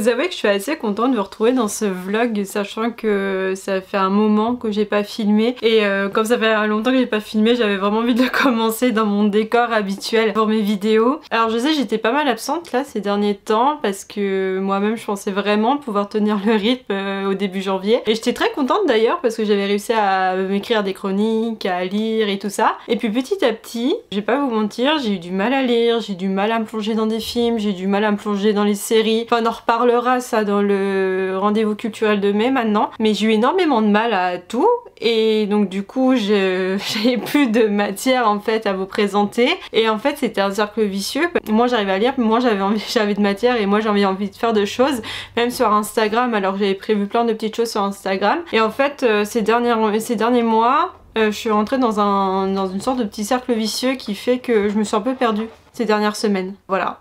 vous avouer que je suis assez contente de vous retrouver dans ce vlog, sachant que ça fait un moment que j'ai pas filmé. Et comme ça fait longtemps que j'ai pas filmé, j'avais vraiment envie de commencer dans mon décor habituel pour mes vidéos. Alors je sais, j'étais pas mal absente là ces derniers temps parce que moi-même je pensais vraiment pouvoir tenir le rythme au début janvier. Et j'étais très contente d'ailleurs parce que j'avais réussi à m'écrire des chroniques, à lire et tout ça. Et puis petit à petit, je vais pas vous mentir, j'ai eu du mal à lire, j'ai du mal à me plonger dans des films, j'ai du mal à me plonger dans les séries. Enfin, on en reparlera ça dans le rendez-vous culturel de mai maintenant. Mais j'ai eu énormément de mal à tout. Et donc du coup j'avais plus de matière en fait à vous présenter. Et en fait c'était un cercle vicieux. Moi j'arrivais à lire, moi j'avais de matière et moi j'avais envie de faire de choses. Même sur Instagram, alors que j'avais prévu plein de petites choses sur Instagram. Et en fait ces derniers mois, je suis rentrée dans une sorte de petit cercle vicieux qui fait que je me suis un peu perdue ces dernières semaines. Voilà.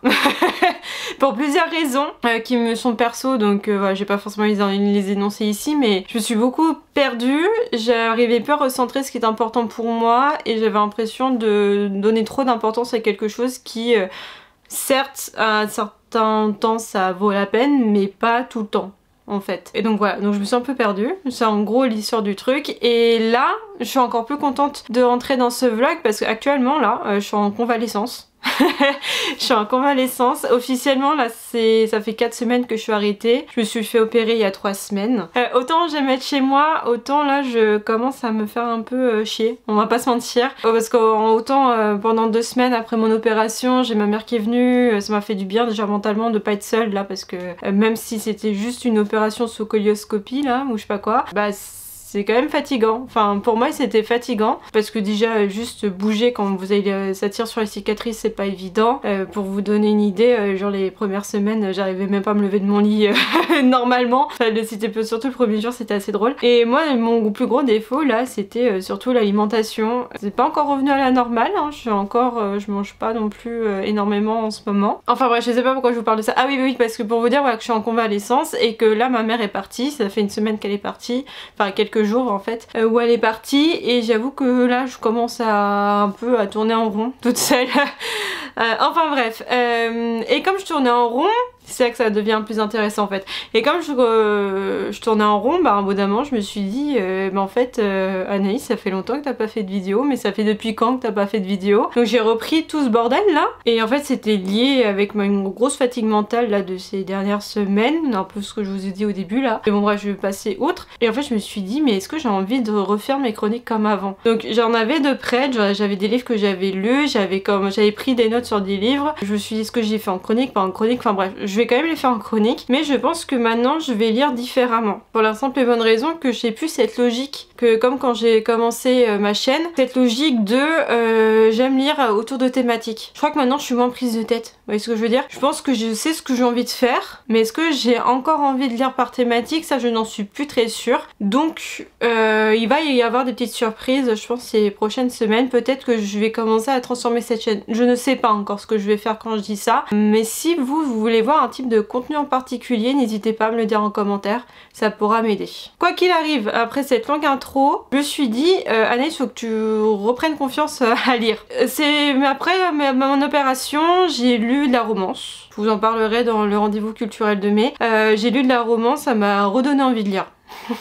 Pour plusieurs raisons qui me sont perso, donc voilà, j'ai pas forcément les énoncer ici, mais je me suis beaucoup perdue, j'arrivais pas à recentrer ce qui est important pour moi et j'avais l'impression de donner trop d'importance à quelque chose qui, certes, à un certain temps ça vaut la peine, mais pas tout le temps. En fait. Et donc voilà, donc je me suis un peu perdue, c'est en gros l'histoire du truc. Et là, je suis encore plus contente de rentrer dans ce vlog parce qu'actuellement là, je suis en convalescence. Je suis en convalescence. Officiellement là ça fait 4 semaines que je suis arrêtée. Je me suis fait opérer il y a 3 semaines. Autant j'aime être chez moi, autant là je commence à me faire un peu chier. On va pas se mentir. Parce qu'autant pendant 2 semaines après mon opération, j'ai ma mère qui est venue. Ça m'a fait du bien déjà mentalement de pas être seule là parce que même si c'était juste une opération sous colioscopie là ou je sais pas quoi, bah c'est quand même fatigant. Enfin pour moi c'était fatigant parce que déjà juste bouger quand vous avez ça tire sur les cicatrices c'est pas évident. Pour vous donner une idée, genre les premières semaines j'arrivais même pas à me lever de mon lit normalement. Enfin, c'était surtout le premier jour c'était assez drôle. Et moi mon plus gros défaut là c'était surtout l'alimentation. C'est pas encore revenu à la normale, hein. Je mange pas non plus énormément en ce moment. Enfin bref je sais pas pourquoi je vous parle de ça. Ah oui parce que pour vous dire voilà, que je suis en convalescence et que là ma mère est partie. Ça fait une semaine qu'elle est partie. Enfin quelques jours en fait où elle est partie et j'avoue que là je commence un peu à tourner en rond toute seule. Enfin bref et comme je tournais en rond c'est là que ça devient plus intéressant en fait. Et comme je tournais en rond, bah à un bout d'un moment je me suis dit en fait Anaïs ça fait longtemps que t'as pas fait de vidéo, mais ça fait depuis quand que t'as pas fait de vidéo? Donc j'ai repris tout ce bordel là et en fait c'était lié avec une grosse fatigue mentale là de ces dernières semaines, un peu ce que je vous ai dit au début là. Et bon bref je vais passer outre et en fait je me suis dit mais est-ce que j'ai envie de refaire mes chroniques comme avant? Donc j'en avais de près, j'avais des livres que j'avais lus, j'avais pris des notes sur des livres. Je me suis dit ce que j'ai fait en chronique, pas en chronique, enfin bref je vais quand même les faire en chronique, mais je pense que maintenant je vais lire différemment. Pour la simple et bonne raison que j'ai plus cette logique que comme quand j'ai commencé ma chaîne, cette logique de j'aime lire autour de thématiques. Je crois que maintenant je suis moins prise de tête. Vous voyez ce que je veux dire? Je pense que je sais ce que j'ai envie de faire, mais est-ce que j'ai encore envie de lire par thématique? Ça je n'en suis plus très sûre. Donc il va y avoir des petites surprises, je pense ces prochaines semaines. Peut-être que je vais commencer à transformer cette chaîne. Je ne sais pas encore ce que je vais faire quand je dis ça, mais si vous voulez voir un type de contenu en particulier, n'hésitez pas à me le dire en commentaire, ça pourra m'aider. Quoi qu'il arrive, après cette longue intro, je me suis dit Anaïs, il faut que tu reprennes confiance à lire. Après mon opération, j'ai lu de la romance. Je vous en parlerai dans le rendez-vous culturel de mai. J'ai lu de la romance, ça m'a redonné envie de lire.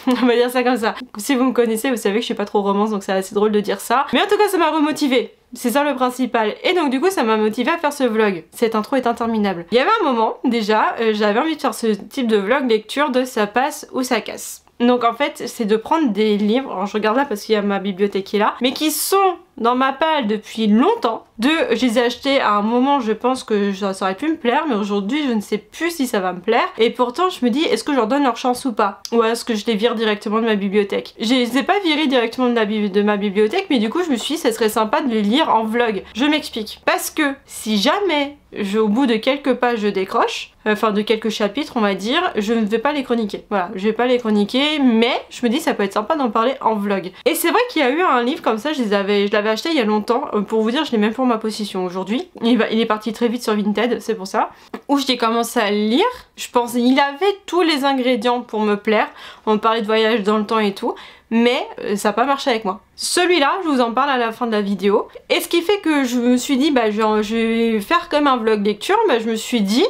On va dire ça comme ça. Si vous me connaissez, vous savez que je suis pas trop romance, donc c'est assez drôle de dire ça. Mais en tout cas, ça m'a remotivée. C'est ça le principal. Et donc du coup, ça m'a motivée à faire ce vlog. Cette intro est interminable. Il y avait un moment, déjà, j'avais envie de faire ce type de vlog lecture de ça passe ou ça casse. Donc en fait, c'est de prendre des livres, alors je regarde là parce qu'il y a ma bibliothèque qui est là, mais qui sont dans ma palle depuis longtemps. Je les ai achetés à un moment, je pense que ça aurait pu me plaire, mais aujourd'hui je ne sais plus si ça va me plaire. Et pourtant je me dis, est-ce que je leur donne leur chance ou pas? Ou est-ce que je les vire directement de ma bibliothèque? Je les ai pas virés directement de ma bibliothèque, mais du coup je me suis dit, ça serait sympa de les lire en vlog. Je m'explique. Parce que si jamais au bout de quelques pages je décroche, enfin de quelques chapitres on va dire, je ne vais pas les chroniquer. Voilà, je vais pas les chroniquer, mais je me dis ça peut être sympa d'en parler en vlog. Et c'est vrai qu'il y a eu un livre comme ça, je l'avais acheté il y a longtemps, pour vous dire je l'ai même pour ma possession aujourd'hui. Il est parti très vite sur Vinted, c'est pour ça. Où j'ai commencé à le lire, je pense il avait tous les ingrédients pour me plaire. On parlait de voyage dans le temps et tout, mais ça n'a pas marché avec moi. Celui-là, je vous en parle à la fin de la vidéo. Et ce qui fait que je me suis dit, bah je vais faire comme un vlog lecture, bah je me suis dit,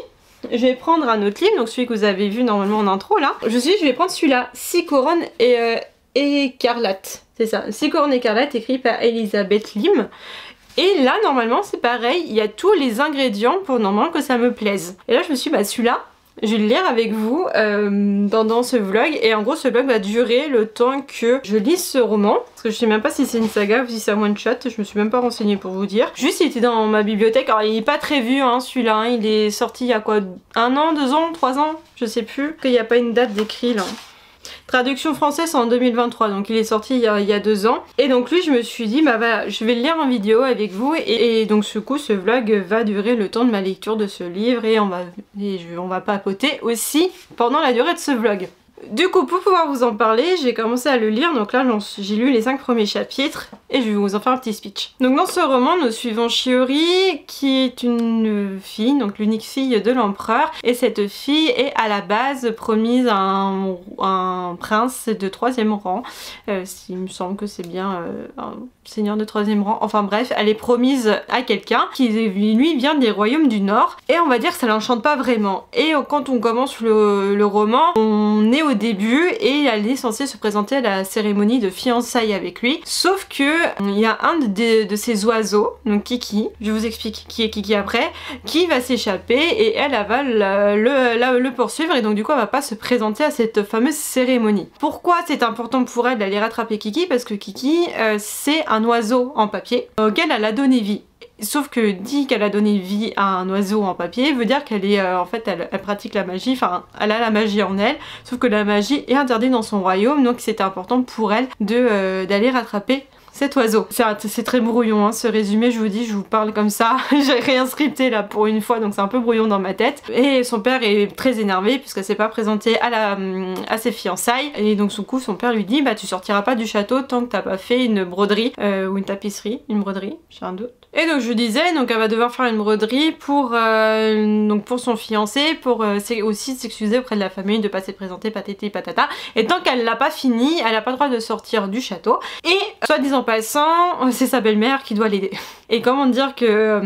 je vais prendre un autre livre, donc celui que vous avez vu normalement en intro là. Je vais prendre celui-là, 6 couronnes et écarlate. C'est ça, 6 couronnes écarlate écrit par Elisabeth Lim. Et là normalement c'est pareil, il y a tous les ingrédients pour normalement que ça me plaise. Et là je me suis dit bah celui-là, je vais le lire avec vous dans ce vlog. Et en gros ce vlog va durer le temps que je lise ce roman. Parce que je sais même pas si c'est une saga ou si c'est un one shot, je me suis même pas renseignée pour vous dire. Juste il était dans ma bibliothèque, alors il est pas très vieux hein, celui-là, hein. Il est sorti il y a quoi, 1 an, 2 ans, 3 ans, je sais plus. Qu'il n'y a pas une date d'écrit là. Traduction française en 2023, donc il est sorti il y a 2 ans. Et donc lui je me suis dit bah voilà, je vais le lire en vidéo avec vous et donc ce coup ce vlog va durer le temps de ma lecture de ce livre et on va papoter aussi pendant la durée de ce vlog. Du coup pour pouvoir vous en parler, j'ai commencé à le lire, donc là j'ai lu les 5 premiers chapitres et je vais vous en faire un petit speech. Donc dans ce roman nous suivons Shiori qui est une fille, donc l'unique fille de l'empereur, et cette fille est à la base promise à un prince de 3e rang, il me semble que c'est bien un seigneur de 3e rang, enfin bref, elle est promise à quelqu'un qui lui vient des royaumes du nord et on va dire que ça l'enchante pas vraiment. Et quand on commence le roman, on est au début et elle est censée se présenter à la cérémonie de fiançailles avec lui, sauf que il y a un de ces oiseaux, donc Kiki, je vous explique qui est Kiki après, qui va s'échapper et elle va le poursuivre et donc du coup elle va pas se présenter à cette fameuse cérémonie. Pourquoi c'est important pour elle d'aller rattraper Kiki? Parce que Kiki c'est un oiseau en papier auquel elle a donné vie. Sauf que dit qu'elle a donné vie à un oiseau en papier veut dire qu'elle est en fait elle pratique la magie, enfin elle a la magie en elle, sauf que la magie est interdite dans son royaume, donc c'était important pour elle d'aller rattraper cet oiseau. C'est très brouillon hein, ce résumé, je vous dis, je vous parle comme ça, j'ai rien scripté là pour une fois donc c'est un peu brouillon dans ma tête. Et son père est très énervé puisqu'elle s'est pas présentée à ses fiançailles et donc son père lui dit bah tu sortiras pas du château tant que t'as pas fait une broderie ou une tapisserie, une broderie, j'ai un doute. Et donc je vous disais, donc elle va devoir faire une broderie pour son fiancé, pour aussi s'excuser auprès de la famille de pas s'être présentée, patati patata. Et tant qu'elle l'a pas fini, elle a pas le droit de sortir du château. Et soit disant passant, c'est sa belle-mère qui doit l'aider. Et comment dire que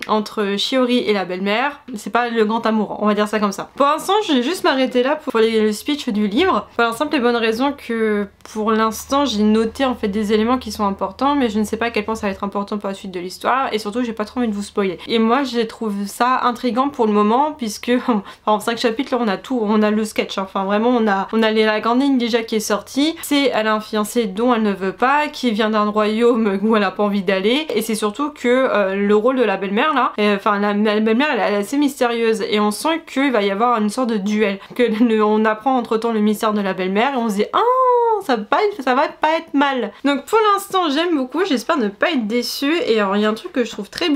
entre Shiori et la belle-mère, c'est pas le grand amour, on va dire ça comme ça. Pour l'instant, je vais juste m'arrêter là pour le speech du livre, pour la simple et bonne raison que pour l'instant j'ai noté en fait des éléments qui sont importants, mais je ne sais pas à quel point ça va être important pour la suite de l'histoire, et surtout j'ai pas trop envie de vous spoiler. Et moi j'ai trouvé ça intriguant pour le moment, puisque en 5 chapitres là on a tout, on a le sketch, hein. Enfin vraiment on a la grande ligne déjà qui est sortie, c'est elle a un fiancé dont elle ne veut pas, qui vient d'un royaume où elle a pas envie d'aller, et c'est surtout que le rôle de la belle-mère là, enfin la belle-mère elle est assez mystérieuse, et on sent qu'il va y avoir une sorte de duel, on apprend entre temps le mystère de la belle-mère, et on se dit ah ça va pas être mal. Donc pour l'instant j'aime beaucoup, j'espère ne pas être déçue. Et alors il y a un truc que je trouve très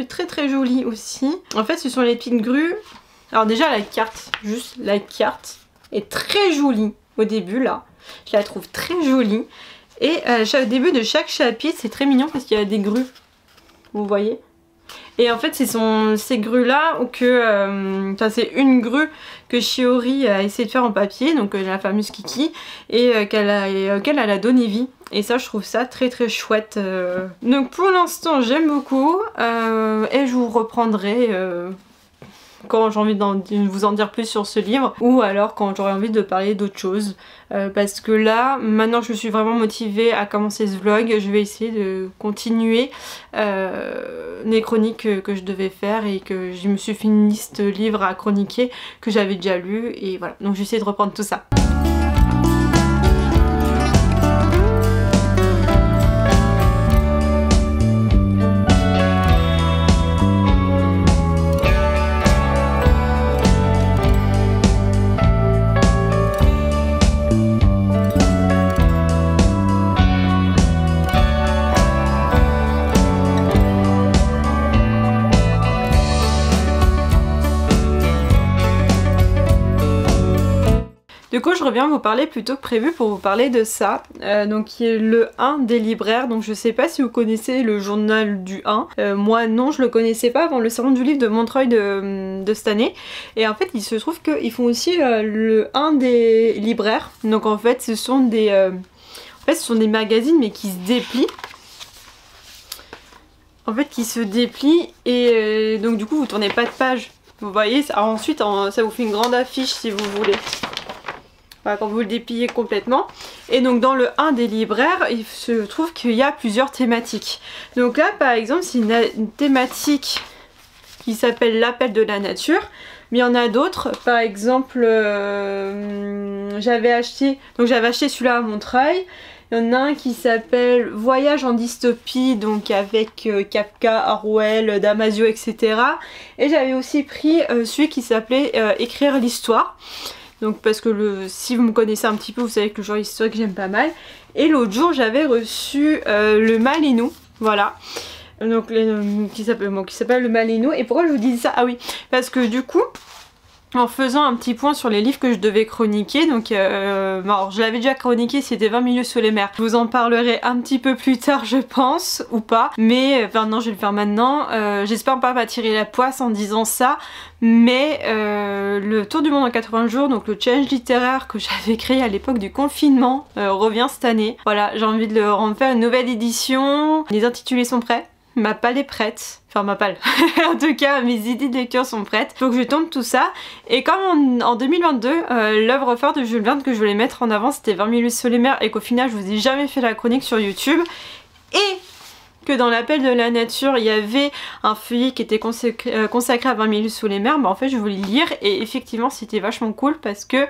joli aussi. En fait ce sont les petites grues. Alors déjà la carte, juste la carte est très jolie au début là. Je la trouve très jolie. Et au début de chaque chapitre c'est très mignon parce qu'il y a des grues. Vous voyez ? Et en fait c'est ces grues là que c'est une grue que Shiori a essayé de faire en papier, donc la fameuse Kiki, et auquel elle a donné vie. Et ça je trouve ça très chouette. Donc pour l'instant j'aime beaucoup et je vous reprendrai quand j'ai envie de vous en dire plus sur ce livre, ou alors quand j'aurai envie de parler d'autre chose, parce que là maintenant je suis vraiment motivée à commencer ce vlog, je vais essayer de continuer les chroniques que je devais faire, et que je me suis fait une liste de livres à chroniquer que j'avais déjà lu, et voilà, donc j'essaie de reprendre tout ça. Du coup je reviens vous parler plutôt que prévu pour vous parler de ça, donc qui est le 1 des libraires. Donc je sais pas si vous connaissez le journal du 1, moi non je le connaissais pas avant le salon du livre de Montreuil de cette année. Et en fait il se trouve qu'ils font aussi le 1 des libraires, donc en fait ce sont des magazines mais qui se déplient. En fait qui se déplient, et donc du coup vous tournez pas de page. Vous voyez, alors ensuite ça vous fait une grande affiche si vous voulez. Voilà, quand vous le dépliez complètement. Et donc dans le 1 des libraires, il se trouve qu'il y a plusieurs thématiques. Donc là par exemple c'est une thématique qui s'appelle l'appel de la nature. Mais il y en a d'autres, par exemple j'avais acheté celui-là à Montreuil. Il y en a un qui s'appelle Voyage en dystopie, donc avec Kafka, Orwell, Damasio, etc. Et j'avais aussi pris celui qui s'appelait Écrire l'histoire. Donc parce que si vous me connaissez un petit peu, vous savez que le genre historique j'aime pas mal. Et l'autre jour j'avais reçu le Mal et nous, voilà. Donc qui s'appelle le Mal et nous. Et pourquoi je vous dis ça? Ah oui, parce que du coup, en faisant un petit point sur les livres que je devais chroniquer, donc alors je l'avais déjà chroniqué, c'était 20 milieux sous les mers. Je vous en parlerai un petit peu plus tard je pense, ou pas, mais enfin non je vais le faire maintenant. J'espère pas m'attirer la poisse en disant ça, mais le Tour du monde en 80 jours, donc le challenge littéraire que j'avais créé à l'époque du confinement, revient cette année. Voilà, j'ai envie de le refaire une nouvelle édition, les intitulés sont prêts. Ma palle est prête, enfin ma palle, en tout cas mes idées de lecture sont prêtes, donc je tourne tout ça. Et comme en 2022, l'œuvre phare de Jules Verne que je voulais mettre en avant c'était 20 milieux sous les mers et qu'au final je vous ai jamais fait la chronique sur YouTube, et que dans l'appel de la nature il y avait un feuillet qui était consacré à 20 milieux sous les mers, bah en fait je voulais lire et effectivement c'était vachement cool parce que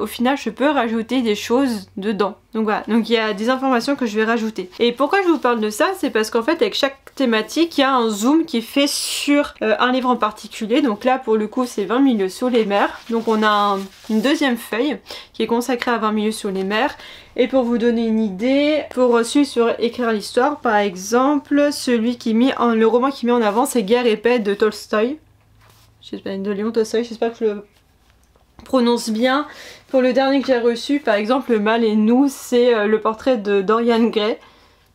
au final je peux rajouter des choses dedans. Donc voilà, donc il y a des informations que je vais rajouter. Et pourquoi je vous parle de ça, c'est parce qu'en fait avec chaque thématique il y a un zoom qui est fait sur un livre en particulier. Donc là pour le coup c'est 20 milieux sous les mers, donc on a une deuxième feuille qui est consacrée à 20 milieux sous les mers. Et pour vous donner une idée, pour celui sur Écrire l'histoire par exemple, le roman qui met en avant c'est Guerre et paix de Tolstoï. De Léon Tolstoï, j'espère que je le prononce bien. Pour le dernier que j'ai reçu par exemple, Le Mal et nous, c'est le portrait de Dorian Gray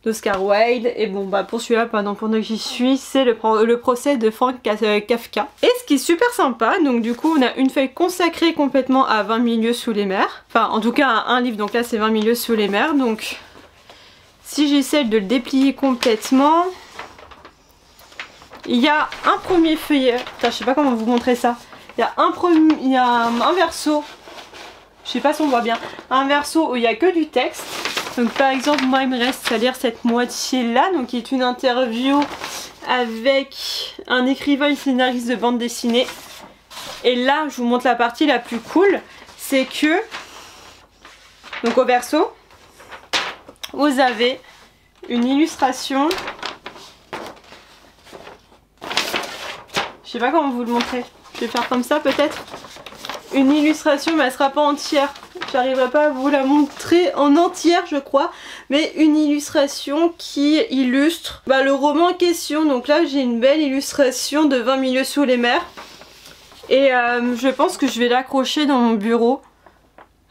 d'Oscar Wilde. Et bon bah pour celui-là, pendant que j'y suis, c'est le procès de Frank Kafka. Et ce qui est super sympa, donc du coup on a une feuille consacrée complètement à 20 milieux sous les mers. Enfin en tout cas à un livre, donc là c'est 20 milieux sous les mers. Donc si j'essaie de le déplier complètement, il y a un premier feuillet. Putain, je sais pas comment vous montrer ça. Il y a un verso. Je sais pas si on voit bien. Un verso où il y a que du texte. Donc par exemple moi il me reste à lire cette moitié là, donc qui est une interview avec un écrivain et scénariste de bande dessinée. Et là je vous montre la partie la plus cool, c'est que donc au verso vous avez une illustration. Je sais pas comment vous le montrer, je vais faire comme ça peut-être. Une illustration mais elle sera pas entière. J'arriverai pas à vous la montrer en entière je crois, mais une illustration qui illustre le roman en question. Donc là j'ai une belle illustration de 20 milieux sous les mers et je pense que je vais l'accrocher dans mon bureau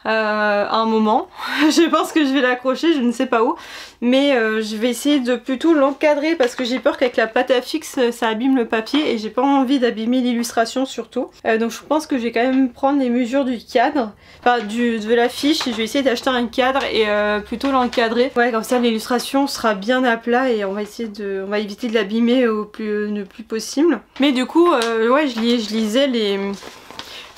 à un moment. Je pense que je vais l'accrocher, je ne sais pas où, mais je vais essayer de plutôt l'encadrer parce que j'ai peur qu'avec la pâte à fixe ça abîme le papier et j'ai pas envie d'abîmer l'illustration surtout. Donc je pense que je vais quand même prendre les mesures du cadre, enfin de l'affiche, et je vais essayer d'acheter un cadre et plutôt l'encadrer. Ouais, comme ça l'illustration sera bien à plat et on va éviter de l'abîmer le plus possible. Mais du coup ouais je lisais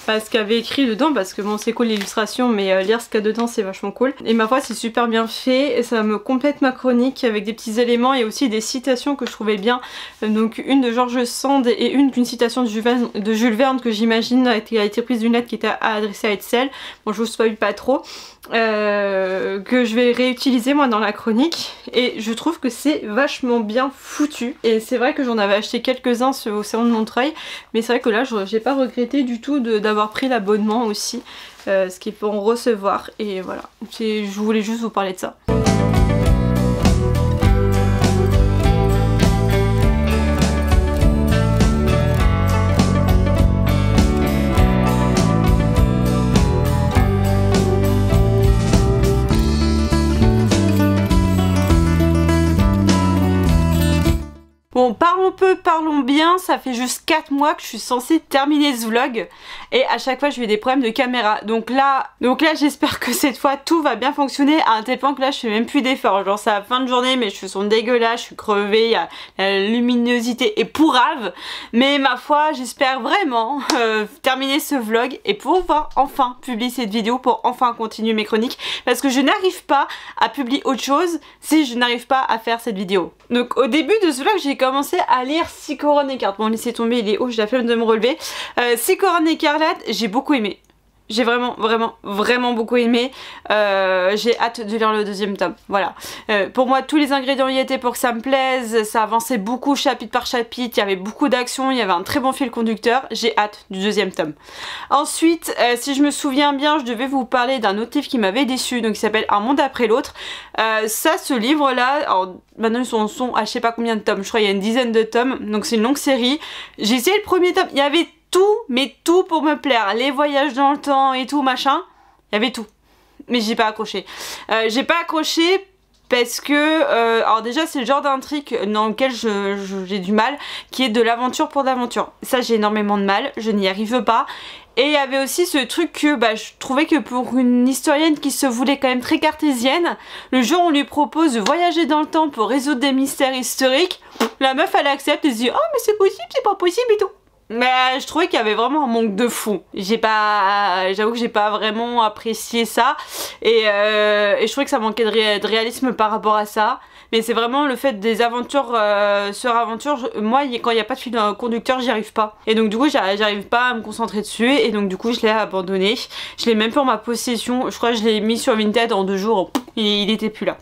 ce qu'il y avait écrit dedans parce que bon c'est cool l'illustration, mais lire ce qu'il y a dedans c'est vachement cool. Et ma foi c'est super bien fait et ça me complète ma chronique avec des petits éléments et aussi des citations que je trouvais bien. Donc une de George Sand et d'une citation de Jules Verne que j'imagine a été prise d'une lettre qui était adressée à Hetzel. Bon je vous spoil pas trop. Que je vais réutiliser moi dans la chronique et je trouve que c'est vachement bien foutu. Et c'est vrai que j'en avais acheté quelques-uns au salon de Montreuil, mais c'est vrai que là j'ai pas regretté du tout d'avoir pris l'abonnement aussi, ce qu'il faut en recevoir. Et voilà, je voulais juste vous parler de ça. Bon, parlons peu, parlons bien, ça fait juste 4 mois que je suis censée terminer ce vlog et à chaque fois j'ai eu des problèmes de caméra. Donc là j'espère que cette fois tout va bien fonctionner à un tel point que là je fais même plus d'efforts. Genre c'est la fin de journée, mes cheveux sont dégueulasses, je suis crevée, la luminosité est pourrave. Mais ma foi, j'espère vraiment terminer ce vlog et pouvoir enfin publier cette vidéo pour enfin continuer mes chroniques. Parce que je n'arrive pas à publier autre chose si je n'arrive pas à faire cette vidéo. Donc au début de ce vlog j'ai commencé à lire 6 couronnes écarlates. Bon, laissez tomber, il est haut, j'ai la flemme de me relever. 6 couronnes écarlates, j'ai beaucoup aimé. J'ai vraiment beaucoup aimé. J'ai hâte de lire le deuxième tome. Voilà. Pour moi, tous les ingrédients y étaient pour que ça me plaise. Ça avançait beaucoup chapitre par chapitre. Il y avait beaucoup d'action. Il y avait un très bon fil conducteur. J'ai hâte du deuxième tome. Ensuite, si je me souviens bien, je devais vous parler d'un autre livre qui m'avait déçu. Donc, il s'appelle Un monde après l'autre. Ce livre-là, alors maintenant ils sont à je sais pas combien de tomes. Je crois qu'il y a une dizaine de tomes. Donc, c'est une longue série. J'ai essayé le premier tome. Il y avait tout, mais tout pour me plaire, les voyages dans le temps et tout machin, il y avait tout, mais j'ai pas accroché. J'ai pas accroché parce que, alors déjà c'est le genre d'intrigue dans lequel j'ai du mal, qui est de l'aventure pour l'aventure. Ça j'ai énormément de mal, je n'y arrive pas. Et il y avait aussi ce truc que je trouvais que pour une historienne qui se voulait quand même très cartésienne, le jour où on lui propose de voyager dans le temps pour résoudre des mystères historiques, la meuf elle accepte et se dit « Oh mais c'est possible, c'est pas possible et tout ». Mais je trouvais qu'il y avait vraiment un manque de fond. J'avoue que j'ai pas vraiment apprécié ça. Et je trouvais que ça manquait de réalisme par rapport à ça. Mais c'est vraiment le fait des aventures sur aventure. Moi, quand il n'y a pas de fil conducteur, j'y arrive pas. Et donc du coup, j'arrive pas à me concentrer dessus. Et donc du coup, je l'ai abandonné. Je l'ai même plus en ma possession. Je crois que je l'ai mis sur Vinted en 2 jours. Il était plus là.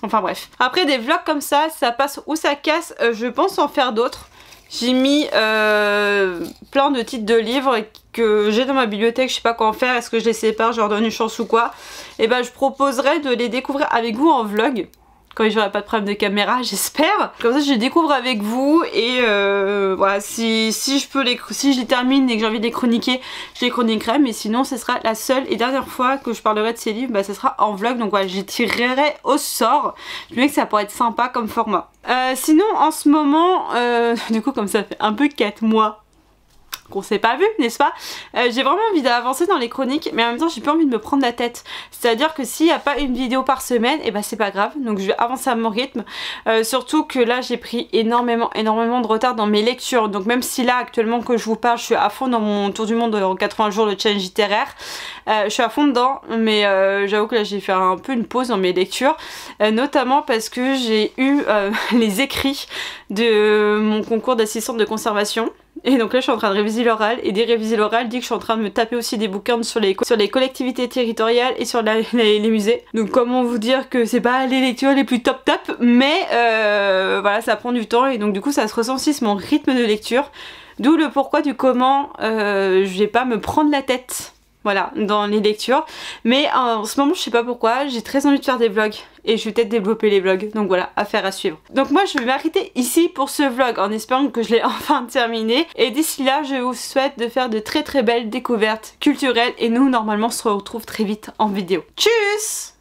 Enfin bref. Après des vlogs comme ça passe ou ça casse. Je pense en faire d'autres. J'ai mis plein de titres de livres que j'ai dans ma bibliothèque, je sais pas quoi en faire, est-ce que je les sépare, je leur donne une chance ou quoi. Et je proposerai de les découvrir avec vous en vlog. Quand j'aurai pas de problème de caméra, j'espère. Comme ça je les découvre avec vous et voilà, si je les termine et que j'ai envie de les chroniquer, je les chroniquerai. Mais sinon ce sera la seule et dernière fois que je parlerai de ces livres, ce sera en vlog. Donc voilà, je les tirerai au sort. Je me dis que ça pourrait être sympa comme format. Sinon en ce moment, du coup comme ça fait un peu 4 mois qu'on s'est pas vu, n'est-ce pas, j'ai vraiment envie d'avancer dans les chroniques, mais en même temps j'ai pas envie de me prendre la tête. C'est à dire que s'il n'y a pas une vidéo par semaine, et c'est pas grave, donc je vais avancer à mon rythme. Surtout que là j'ai pris énormément de retard dans mes lectures. Donc même si là actuellement que je vous parle, je suis à fond dans mon tour du monde en 80 jours, le challenge littéraire, je suis à fond dedans, mais j'avoue que là j'ai fait un peu une pause dans mes lectures, notamment parce que j'ai eu les écrits de mon concours d'assistante de conservation. Et donc là je suis en train de réviser l'oral, et dès réviser l'oral dit que je suis en train de me taper aussi des bouquins sur les collectivités territoriales et sur les musées. Donc comment vous dire que c'est pas les lectures les plus top, mais voilà, ça prend du temps et donc du coup ça se ressent aussi sur mon rythme de lecture. D'où le pourquoi du comment je vais pas me prendre la tête. Voilà, dans les lectures. Mais en ce moment, je sais pas pourquoi, j'ai très envie de faire des vlogs. Et je vais peut-être développer les vlogs. Donc voilà, affaire à suivre. Donc moi, je vais m'arrêter ici pour ce vlog en espérant que je l'ai enfin terminé. Et d'ici là, je vous souhaite de faire de très belles découvertes culturelles. Et nous, normalement, on se retrouve très vite en vidéo. Tchuss!